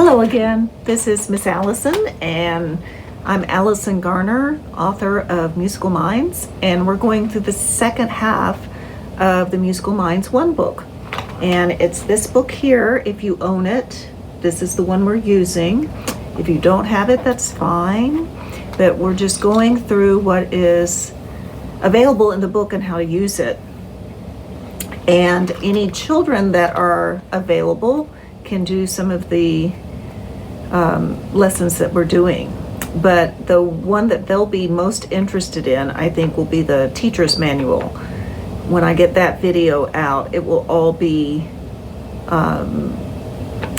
Hello again, this is Miss Allison, and I'm Allison Garner, author of Musical Minds, and we're going through the second half of the Musical Minds 1 book. And it's this book here. If you own it, this is the one we're using. If you don't have it, that's fine, but we're just going through what is available in the book and how to use it. And any children that are available can do some of the lessons that we're doing. But the one that they'll be most interested in, I think, will be the teacher's manual. When I get that video out, it will all be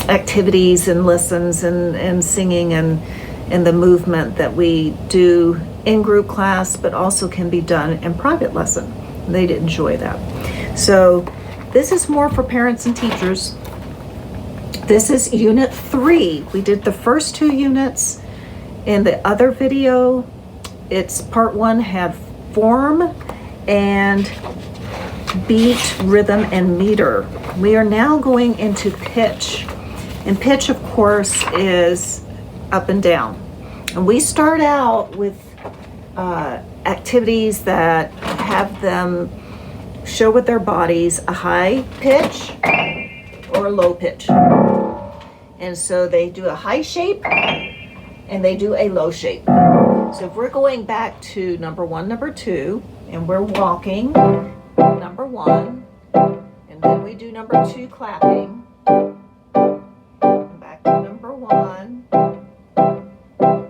activities and lessons and singing and the movement that we do in group class, but also can be done in private lesson. They'd enjoy that. So this is more for parents and teachers. This is Unit 3. We did the first 2 units in the other video. It's part 1 had form and beat, rhythm, and meter. We are now going into pitch. And pitch, of course, is up and down. And we start out with activities that have them show with their bodies a high pitch or a low pitch. And so they do a high shape and they do a low shape. So if we're going back to number 1, number 2, and we're walking number 1, and then we do number 2 clapping, and back to number 1.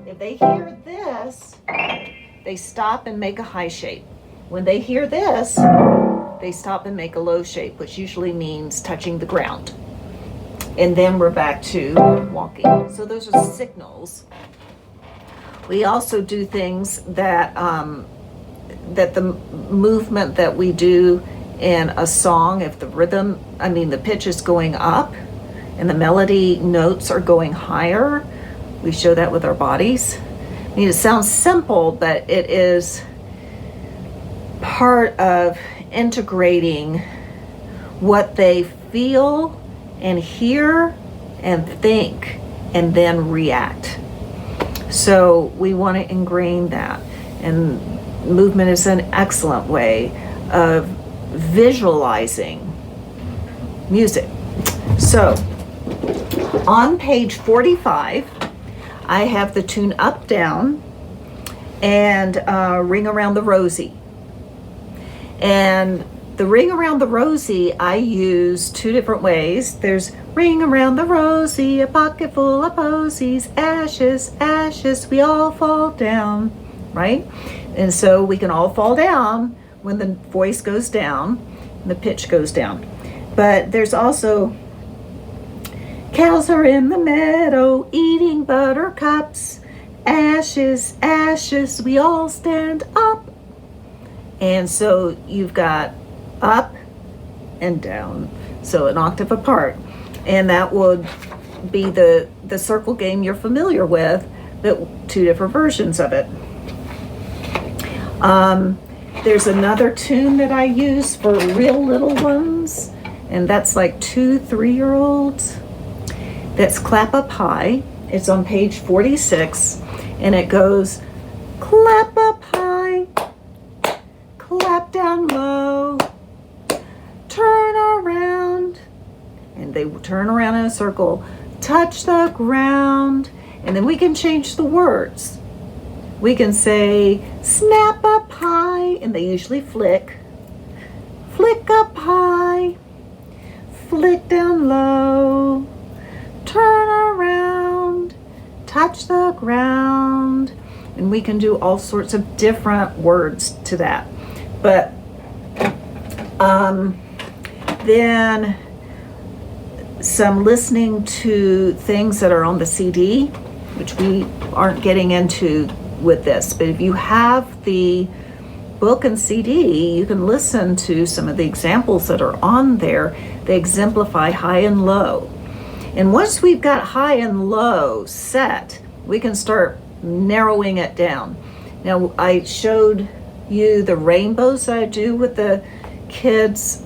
If they hear this, they stop and make a high shape. When they hear this, they stop and make a low shape, which usually means touching the ground. And then we're back to walking. So those are signals. We also do things that that the movement that we do in a song, if the the pitch is going up and the melody notes are going higher, we show that with our bodies. I mean, it sounds simple, but it is part of integrating what they feel and hear and think and then react. So we want to ingrain that, and movement is an excellent way of visualizing music. So on page 45 I have the tune Up Down and Ring Around the Rosie. And the Ring Around the Rosie I use 2 different ways. There's ring around the rosy, a pocket full of posies, ashes, ashes, we all fall down, right? And so we can all fall down when the voice goes down and the pitch goes down. But there's also cows are in the meadow eating buttercups, ashes, ashes, we all stand up. And so you've got up and down, so an octave apart, and that would be the circle game you're familiar with, but 2 different versions of it. There's another tune that I use for real little ones, and that's like 2-3-year-olds. That's Clap Up High. It's on page 46, and it goes clap up high, clap down low, turn around, and they turn around in a circle, touch the ground, and then we can change the words. We can say snap up high, and they usually flick, flick up high, flick down low, turn around, touch the ground, and we can do all sorts of different words to that. But then some listening to things that are on the CD, which we aren't getting into with this, but if you have the book and CD, you can listen to some of the examples that are on there. They exemplify high and low. And once we've got high and low set, we can start narrowing it down. Now, I showed you the rainbows that I do with the kids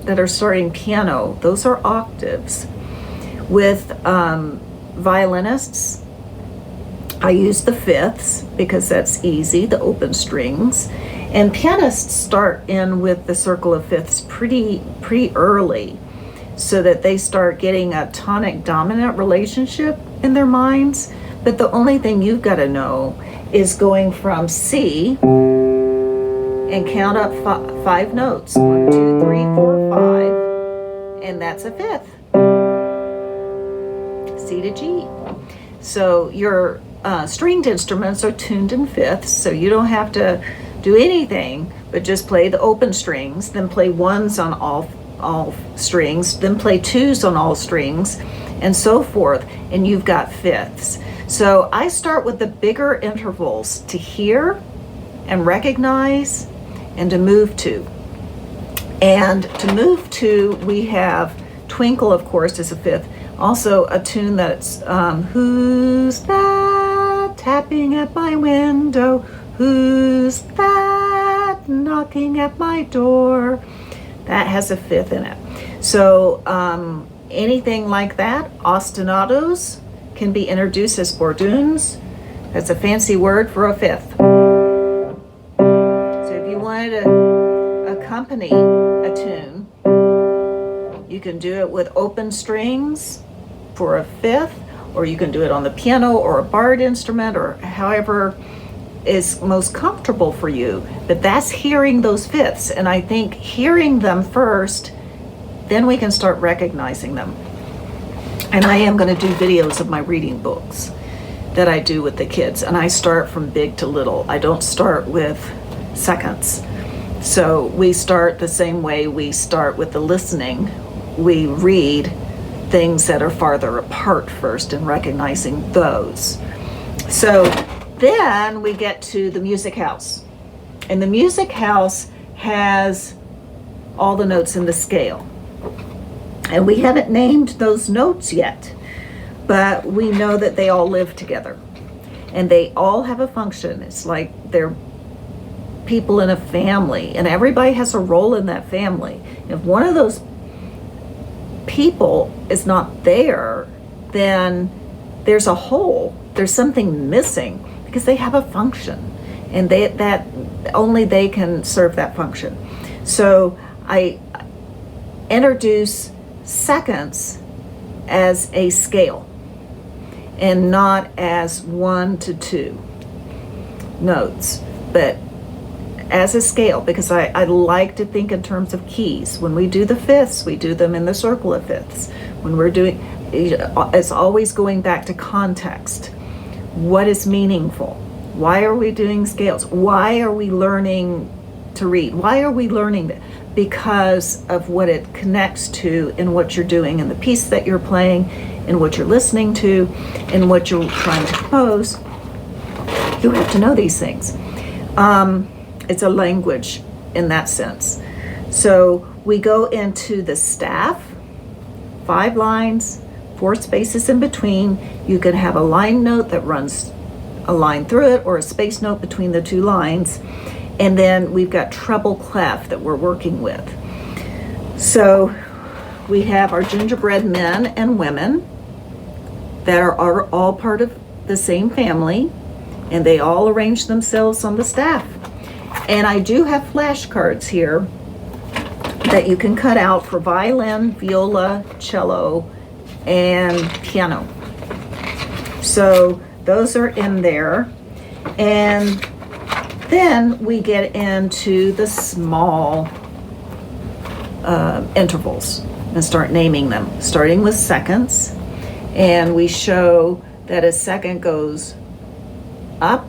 that are starting piano. Those are octaves. With violinists, I use the fifths because that's easy, the open strings. And pianists start in with the circle of fifths pretty early, so that they start getting a tonic dominant relationship in their minds. But the only thing you've got to know is going from C and count up five notes. 1, 2, 3, 4, 5, and that's a fifth. C to G. So your stringed instruments are tuned in fifths, so you don't have to do anything but just play the open strings, then play ones on all strings, then play twos on all strings, and so forth, and you've got fifths. So I start with the bigger intervals to hear and recognize and to move to. And to move to, we have Twinkle, of course, is a fifth. Also a tune that's who's that tapping at my window? Who's that knocking at my door? That has a fifth in it. So anything like that, ostinatos can be introduced as bourdons. That's a fancy word for a fifth. So if you wanted to accompany a tune, you can do it with open strings for a fifth, or you can do it on the piano or a barred instrument, or however is most comfortable for you. But that's hearing those fifths, and I think hearing them first, then we can start recognizing them. And I am going to do videos of my reading books that I do with the kids, and I start from big to little. I don't start with seconds. So we start the same way we start with the listening. We read things that are farther apart first and recognizing those. So then we get to the music house. And the music house has all the notes in the scale. And we haven't named those notes yet, but we know that they all live together. And they all have a function. It's like they're people in a family, and everybody has a role in that family. If one of those people is not there, then there's a hole. There's something missing, because they have a function, and that only they can serve that function. So I introduce seconds as a scale and not as 1 to 2 notes, but as a scale, because I like to think in terms of keys. When we do the fifths, we do them in the circle of fifths. When we're doing, it's always going back to context. What is meaningful? Why are we doing scales? Why are we learning to read? Why are we learning that? Because of what it connects to in what you're doing, in the piece that you're playing, in what you're listening to, in what you're trying to compose. You have to know these things. It's a language in that sense. So we go into the staff, 5 lines, 4 spaces in between. You can have a line note that runs a line through it, or a space note between the 2 lines. And then we've got treble clef that we're working with. So we have our gingerbread men and women that are all part of the same family, and they all arrange themselves on the staff. And I do have flashcards here that you can cut out for violin, viola, cello, and piano. So those are in there. And then we get into the small intervals and start naming them, starting with seconds. And we show that a second goes up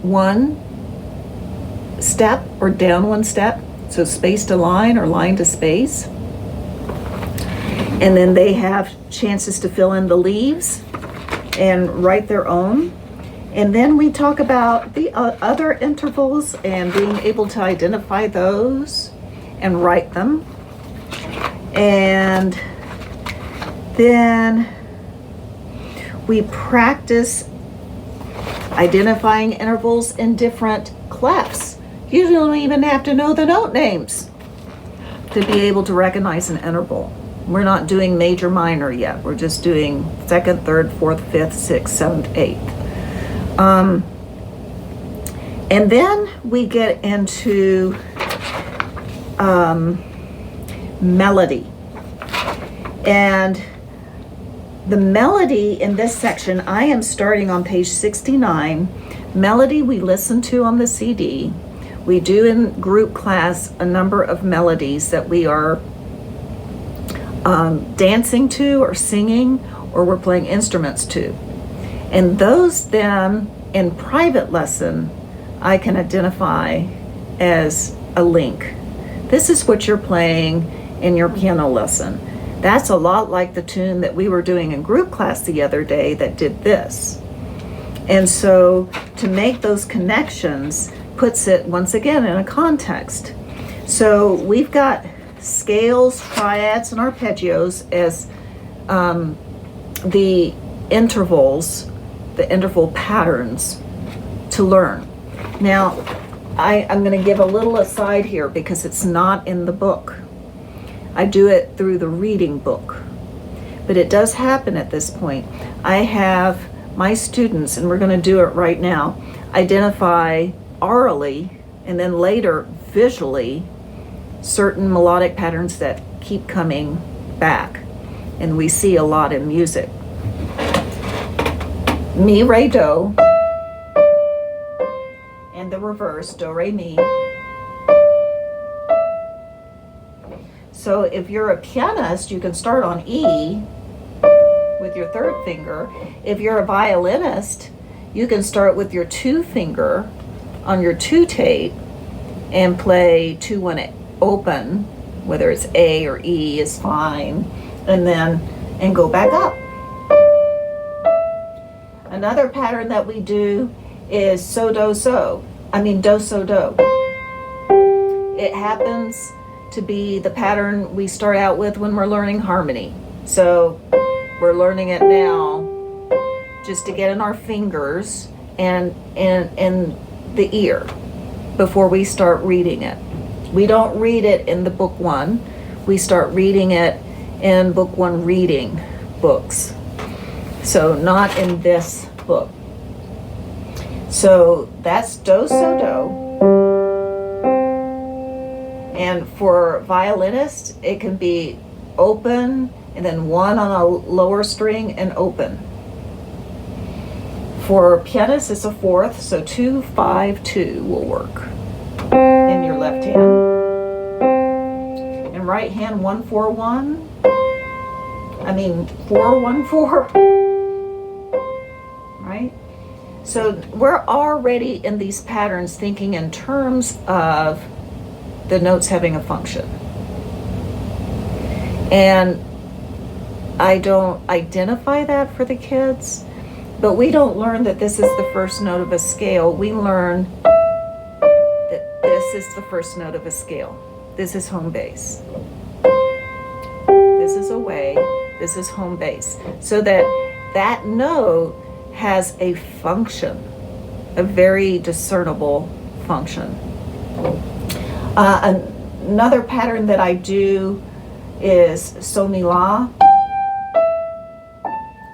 1 step or down 1 step, so space to line or line to space. And then they have chances to fill in the leaves and write their own. And then we talk about the other intervals and being able to identify those and write them. And then we practice identifying intervals in different clefs. You don't even have to know the note names to be able to recognize an interval. We're not doing major minor yet. We're just doing 2nd, 3rd, 4th, 5th, 6th, 7th, 8th. And then we get into melody. And the melody in this section, I am starting on page 69. Melody we listen to on the CD. We do in group class a number of melodies that we are dancing to or singing, or we're playing instruments to. And those then in private lesson, I can identify as a link. This is what you're playing in your piano lesson. That's a lot like the tune that we were doing in group class the other day that did this. And so to make those connections puts it once again in a context. So we've got scales, triads, and arpeggios as the intervals, the interval patterns to learn. Now, I'm going to give a little aside here because it's not in the book. I do it through the reading book. But it does happen at this point. I have my students, and we're going to do it right now, identify orally and then later visually certain melodic patterns that keep coming back. And we see a lot in music. Mi, re, do. And the reverse, do, re, mi. So if you're a pianist, you can start on E with your 3rd finger. If you're a violinist, you can start with your 2 finger on your 2 tape and play 2-1 open, whether it's A or E is fine, and go back up. Another pattern that we do is so, do, so. Do, so, do. It happens to be the pattern we start out with when we're learning harmony. So we're learning it now just to get in our fingers and the ear before we start reading it. We don't read it in the book 1. We start reading it in book 1 reading books. So not in this book. So that's do, so, do. And for violinists, it can be open and then 1 on a lower string and open. For pianists, it's a 4th, so 2, 5, 2 will work in your left hand. And right hand, 1, 4, 1. 4, 1, 4. Right? So we're already in these patterns thinking in terms of the notes having a function. And I don't identify that for the kids, but we don't learn that this is the first note of a scale. We learn that this is the first note of a scale. This is home base. This is away. This is home base. So that note has a function, a very discernible function. Another pattern that I do is so, mi, la,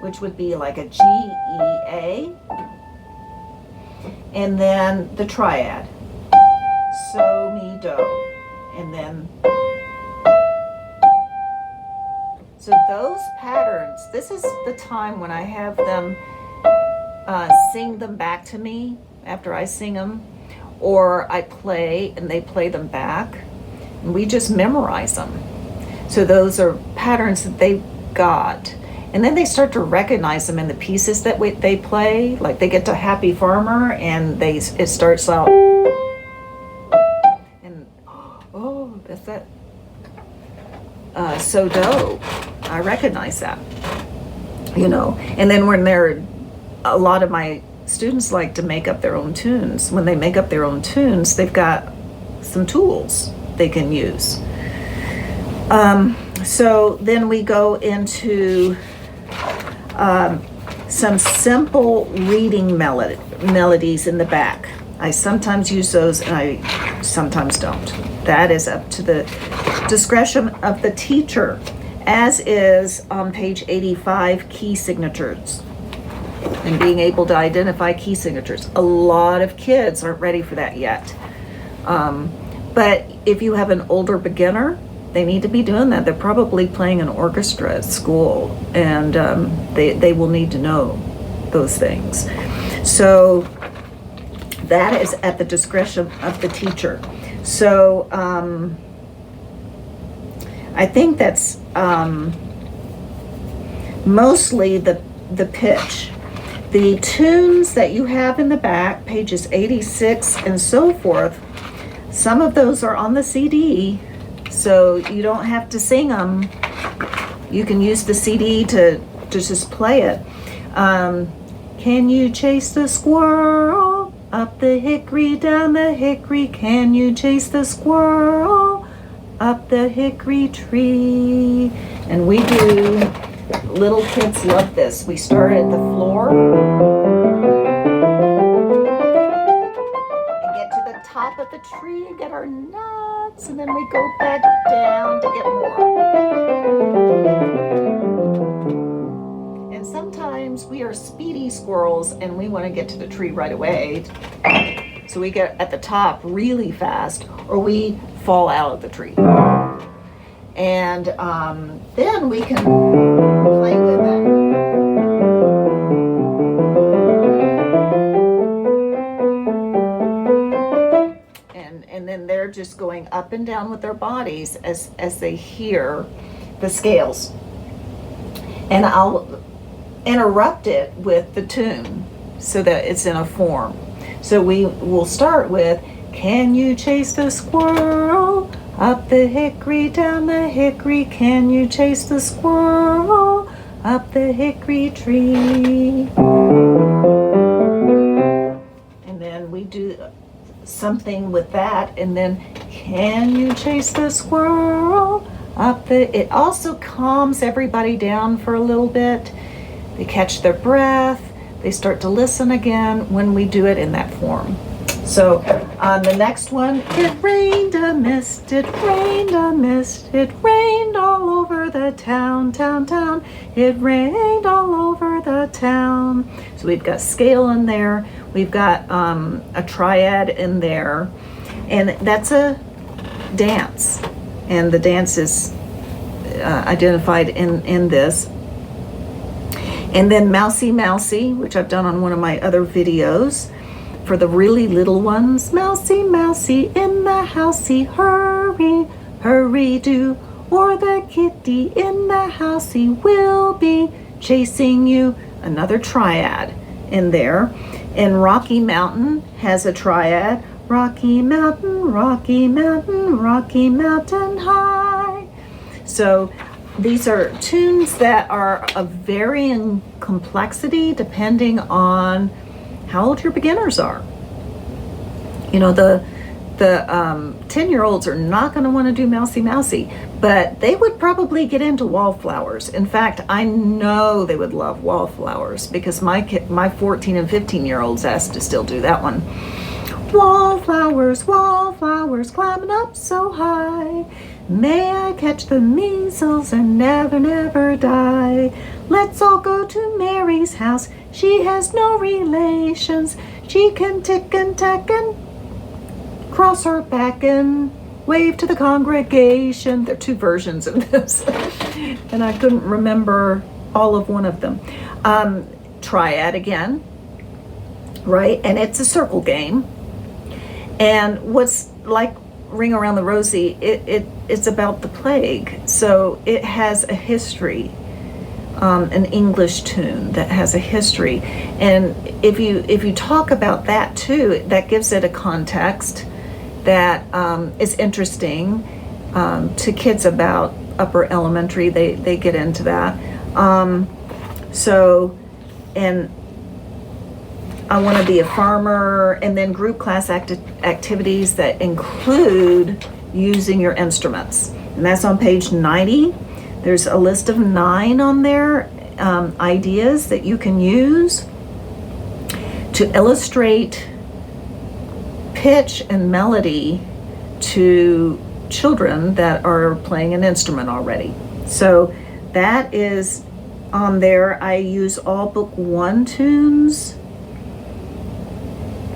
which would be like a G, E, A. And then the triad, so, mi, do. And then, so those patterns, this is the time when I have them sing them back to me after I sing them, or I play and they play them back, and we just memorize them. So those are patterns that they got, and then they start to recognize them in the pieces that they play. Like they get to Happy Farmer and it starts out and oh, that's that so, do. I recognize that, and then when a lot of my students like to make up their own tunes. When they make up their own tunes, they've got some tools they can use. So then we go into some simple reading melodies in the back. I sometimes use those and I sometimes don't. That is up to the discretion of the teacher as is on page 85, key signatures and being able to identify key signatures. A lot of kids aren't ready for that yet. But if you have an older beginner, they need to be doing that. They're probably playing an orchestra at school, and they will need to know those things. So that is at the discretion of the teacher. So I think that's mostly the pitch. The tunes that you have in the back, pages 86 and so forth, some of those are on the CD, so you don't have to sing them. You can use the CD to just play it. Can you chase the squirrel up the hickory, down the hickory? Can you chase the squirrel up the hickory tree? And we do, little kids love this. We start at the floor and get to the top of the tree and get our nuts, and then we go back down to get more. And sometimes we are speedy squirrels and we want to get to the tree right away. So we get at the top really fast, or we fall out of the tree. And then we can play with it. And then they're just going up and down with their bodies as they hear the scales. And I'll interrupt it with the tune so that it's in a form. So we will start with, can you chase the squirrel up the hickory, down the hickory? Can you chase the squirrel up the hickory tree? And then we do something with that, and then, can you chase the squirrel up the... It also calms everybody down for a little bit. They catch their breath. They start to listen again when we do it in that form. So on the next one, it rained a mist, it rained a mist, it rained all over the town, town, town. It rained all over the town. So we've got scale in there. We've got a triad in there. And that's a dance. And the dance is identified in this. And then Mousy Mousy, which I've done on one of my other videos. For the really little ones, Mousy Mousy in the housey, hurry, hurry do, or the kitty in the housey will be chasing you. Another triad in there. And Rocky Mountain has a triad. Rocky Mountain, Rocky Mountain, Rocky Mountain high. So these are tunes that are of varying complexity depending on how old your beginners are. You know, the 10-year-olds are not going to want to do Mousy Mousy, but they would probably get into Wallflowers. In fact, I know they would love Wallflowers because my 14 and 15-year-olds asked to still do that one. Wallflowers, wallflowers, climbing up so high. May I catch the measles and never, never die. Let's all go to Mary's house. She has no relations. She can tick and tack and cross her back and wave to the congregation. There are two versions of this, and I couldn't remember all of one of them. Triad again, right? And it's a circle game. And what's like Ring Around the Rosie, it's about the plague. So it has a history. An English tune that has a history, and if you talk about that too, that gives it a context that is interesting to kids about upper elementary. They get into that. So, and I want to be a farmer, and then group class activities that include using your instruments, and that's on page 90. There's a list of 9 on there, ideas that you can use to illustrate pitch and melody to children that are playing an instrument already. So that is on there. I use all book 1 tunes.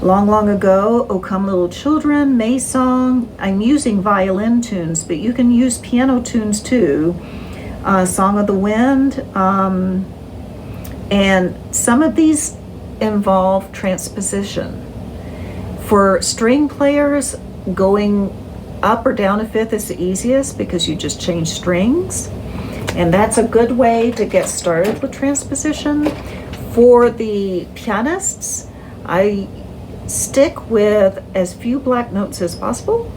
Long ago, O Come Little Children, May Song. I'm using violin tunes, but you can use piano tunes too. Song of the Wind. And some of these involve transposition. For string players, going up or down a fifth is the easiest because you just change strings. And that's a good way to get started with transposition. For the pianists, I stick with as few black notes as possible.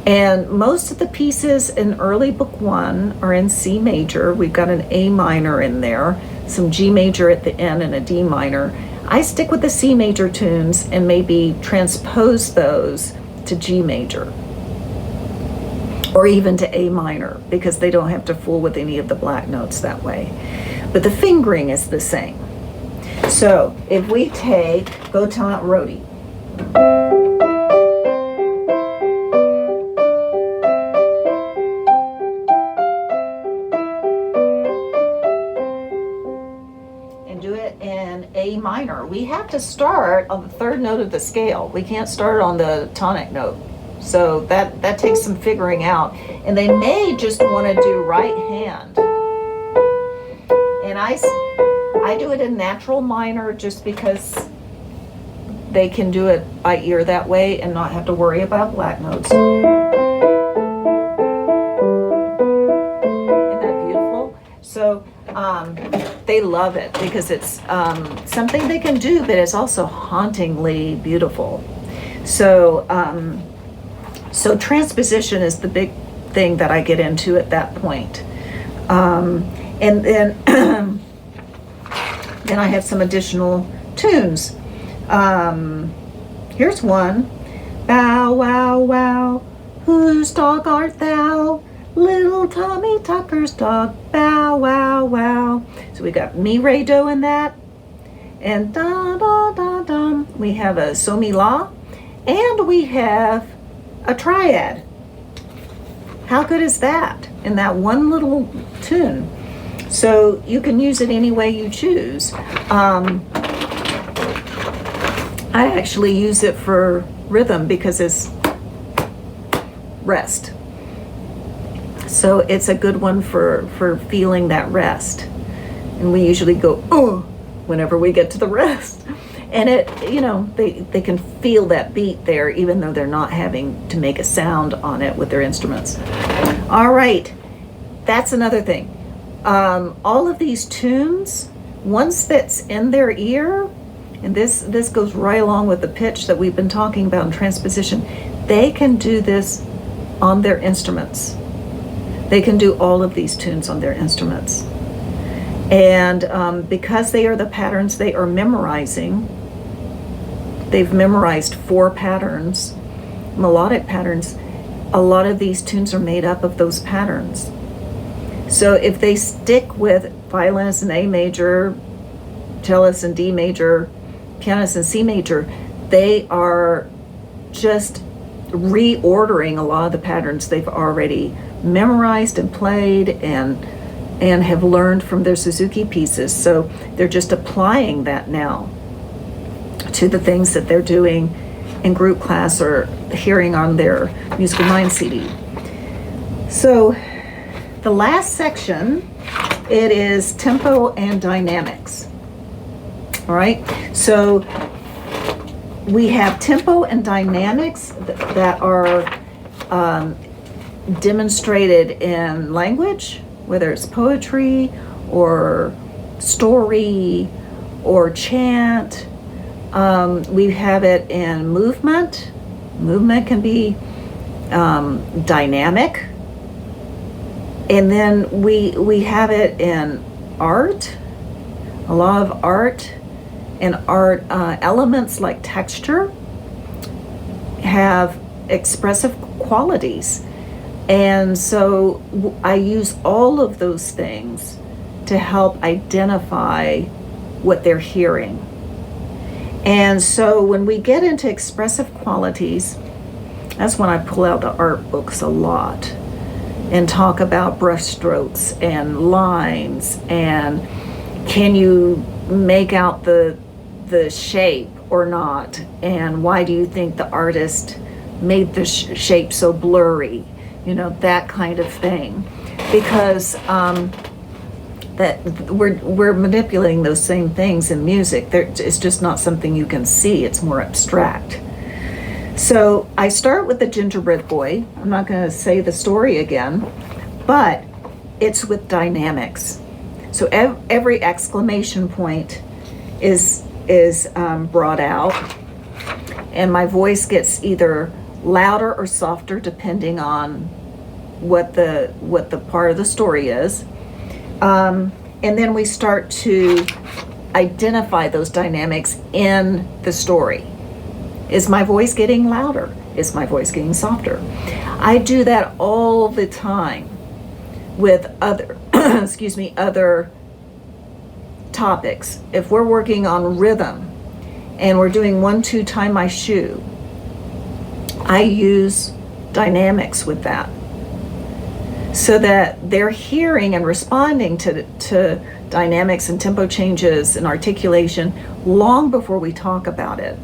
And most of the pieces in early book 1 are in C major. We've got an A minor in there, some G major at the end, and a D minor. I stick with the C major tunes and maybe transpose those to G major or even to A minor, because they don't have to fool with any of the black notes that way. But the fingering is the same. So if we take Go Tell Aunt Rhody. And do it in A minor. We have to start on the 3rd note of the scale. We can't start on the tonic note. So that takes some figuring out. And they may just want to do right hand. And I do it in natural minor just because they can do it by ear that way and not have to worry about black notes. Isn't that beautiful? So they love it because it's something they can do, but it's also hauntingly beautiful. So so transposition is the big thing that I get into at that point. And then then I have some additional tunes. Here's one. Bow, wow, wow, whose dog art thou? Little Tommy Tucker's dog. Bow, wow, wow. So we got mi, re, do in that. And da, da, da, da. We have a so, mi, la. And we have a triad. How good is that in that one little tune? So you can use it any way you choose. I actually use it for rhythm because it's rest. So it's a good one for feeling that rest. And we usually go, oh, whenever we get to the rest. And it, you know, they can feel that beat there even though they're not having to make a sound on it with their instruments. All right, that's another thing. All of these tunes, once that's in their ear, and this goes right along with the pitch that we've been talking about in transposition, they can do this on their instruments. They can do all of these tunes on their instruments. And because they are the patterns they are memorizing, they've memorized 4 patterns, melodic patterns. A lot of these tunes are made up of those patterns. So if they stick with violinist in A major, cellist in D major, pianist in C major, they are just reordering a lot of the patterns they've already memorized and played and have learned from their Suzuki pieces. So they're just applying that now to the things that they're doing in group class or hearing on their Musical Mind CD. So the last section, it is tempo and dynamics. All right, so we have tempo and dynamics that are demonstrated in language, whether it's poetry or story or chant. We have it in movement. Movement can be dynamic. And then we have it in art, a lot of art. And art elements like texture have expressive qualities. And so I use all of those things to help identify what they're hearing. And so when we get into expressive qualities, that's when I pull out the art books a lot. and talk about brush strokes and lines, and can you make out the shape or not, and why do you think the artist made the shape so blurry, that kind of thing, because that we're manipulating those same things in music. It's just not something you can see, it's more abstract. So I start with the gingerbread boy. I'm not going to say the story again, but it's with dynamics. So every exclamation point is brought out, and my voice gets either louder or softer depending on what the part of the story is. And then we start to identify those dynamics in the story. Is my voice getting louder? Is my voice getting softer? I do that all the time with other other topics. If we're working on rhythm and we're doing 1, 2, tie my shoe, I use dynamics with that, so that they're hearing and responding to dynamics and tempo changes and articulation long before we talk about it.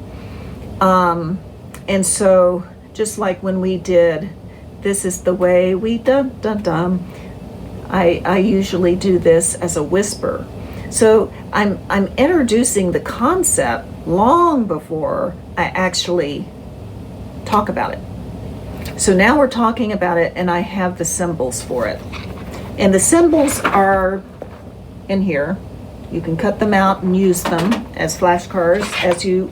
And so just like when we did This Is the Way We Dum Dum Dum, I usually do this as a whisper. So I'm introducing the concept long before I actually talk about it. So now we're talking about it, and I have the symbols for it. And the symbols are in here. You can cut them out and use them as flashcards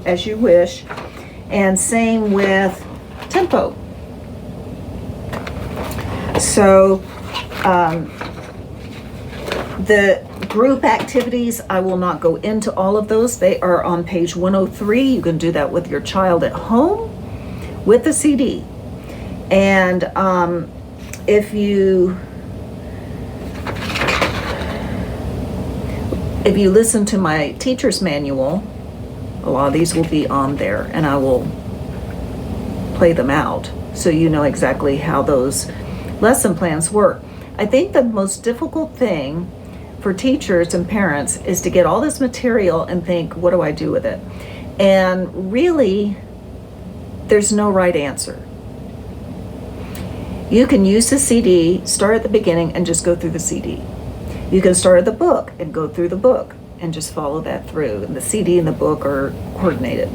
as you wish. And same with tempo. So the group activities, I will not go into all of those. They are on page 103. You can do that with your child at home with the CD. And if you listen to my teacher's manual, a lot of these will be on there, and I will play them out so you know exactly how those lesson plans work. I think the most difficult thing for teachers and parents is to get all this material and think, what do I do with it? And really, there's no right answer. You can use the CD, start at the beginning and just go through the CD. You can start at the book and go through the book and just follow that through. And the CD and the book are coordinated.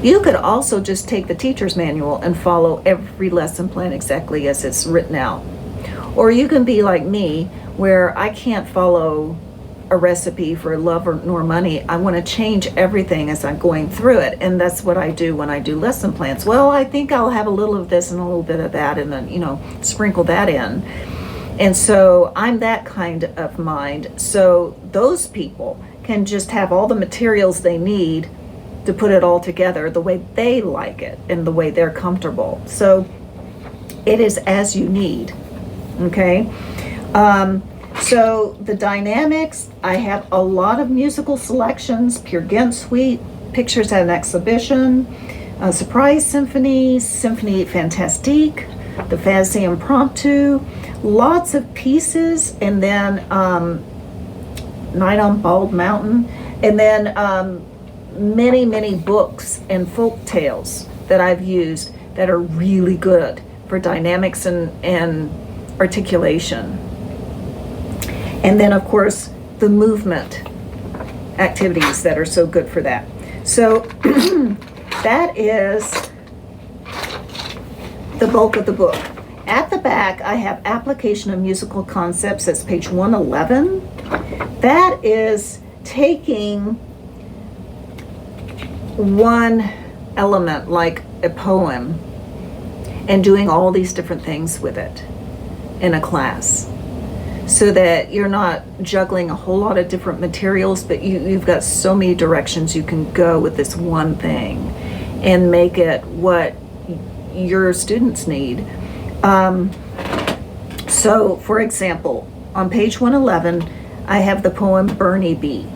You could also just take the teacher's manual and follow every lesson plan exactly as it's written out. Or you can be like me, where I can't follow a recipe for Love Nor Money. I want to change everything as I'm going through it. And that's what I do when I do lesson plans. Well, I think I'll have a little of this and a little bit of that, and then, sprinkle that in. And so I'm that kind of mind. So those people can just have all the materials they need to put it all together the way they like it and the way they're comfortable. So it is as you need. Okay. So the dynamics, I have a lot of musical selections: Peer Gynt Suite, Pictures at an Exhibition, Surprise Symphony, Symphonie Fantastique, the Fantasy Impromptu, lots of pieces, and then Night on Bald Mountain, and then many, many books and folk tales that I've used that are really good for dynamics and articulation. And then, of course, the movement activities that are so good for that. So that is the bulk of the book. At the back, I have Application of Musical Concepts. That's page 111. That is taking one element, like a poem, and doing all these different things with it in a class, so that you're not juggling a whole lot of different materials, but you've got so many directions you can go with this one thing and make it what your students need. So, for example, on page 111, I have the poem Bernie Bee.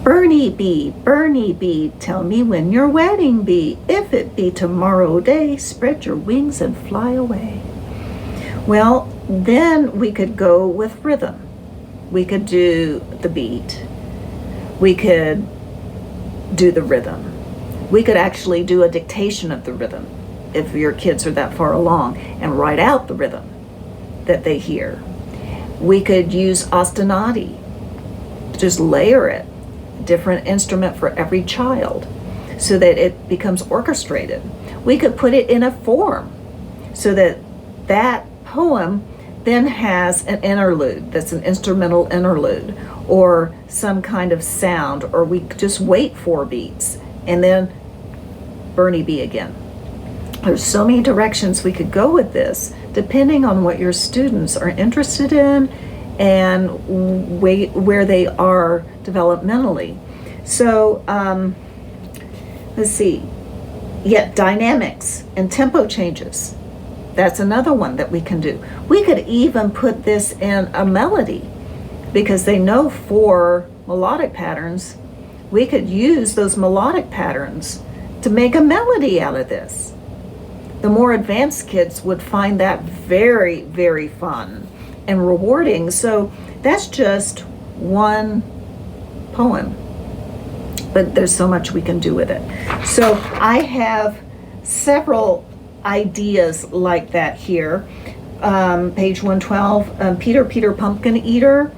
Bernie Bee, tell me when your wedding be. If it be tomorrow day, spread your wings and fly away. Well, then we could go with rhythm. We could do the beat. We could do the rhythm. We could actually do a dictation of the rhythm if your kids are that far along and write out the rhythm that they hear. We could use ostinati, just layer it, different instrument for every child so that it becomes orchestrated. We could put it in a form so that that poem then has an interlude that's an instrumental interlude or some kind of sound, or we just wait 4 beats and then Bernie B again. There's so many directions we could go with this depending on what your students are interested in and where they are developmentally. So let's see, yet dynamics and tempo changes. That's another one that we can do. We could even put this in a melody because they know 4 melodic patterns. We could use those melodic patterns to make a melody out of this. The more advanced kids would find that very, very fun and rewarding. So that's just one poem, but there's so much we can do with it. So I have several ideas like that here. Page 112, Peter Pumpkin Eater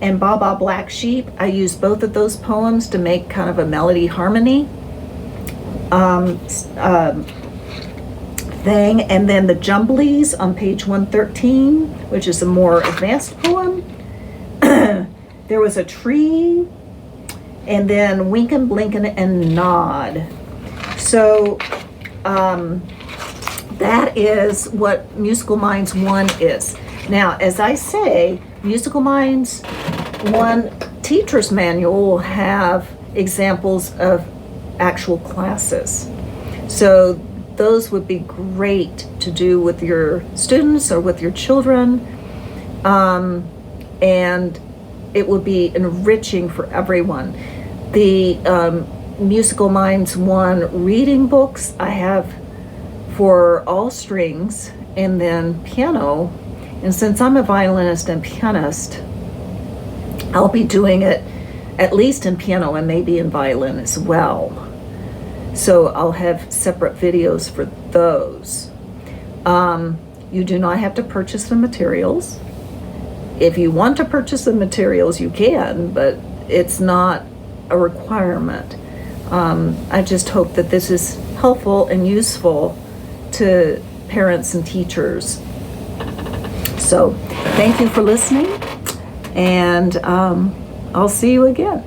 and Baa Black Sheep. I use both of those poems to make kind of a melody harmony thing. And then the Jumblies on page 113, which is a more advanced poem. There was a tree, and then Winkin', Blinkin', and Nod. So that is what Musical Minds 1 is. Now, as I say, Musical Minds 1 teacher's manual will have examples of actual classes. So those would be great to do with your students or with your children. And it will be enriching for everyone. The Musical Minds 1 reading books I have for all strings and then piano. And since I'm a violinist and pianist, I'll be doing it at least in piano and maybe in violin as well. So I'll have separate videos for those. You do not have to purchase the materials. If you want to purchase the materials, you can, but it's not a requirement. I just hope that this is helpful and useful to parents and teachers. So thank you for listening, and I'll see you again.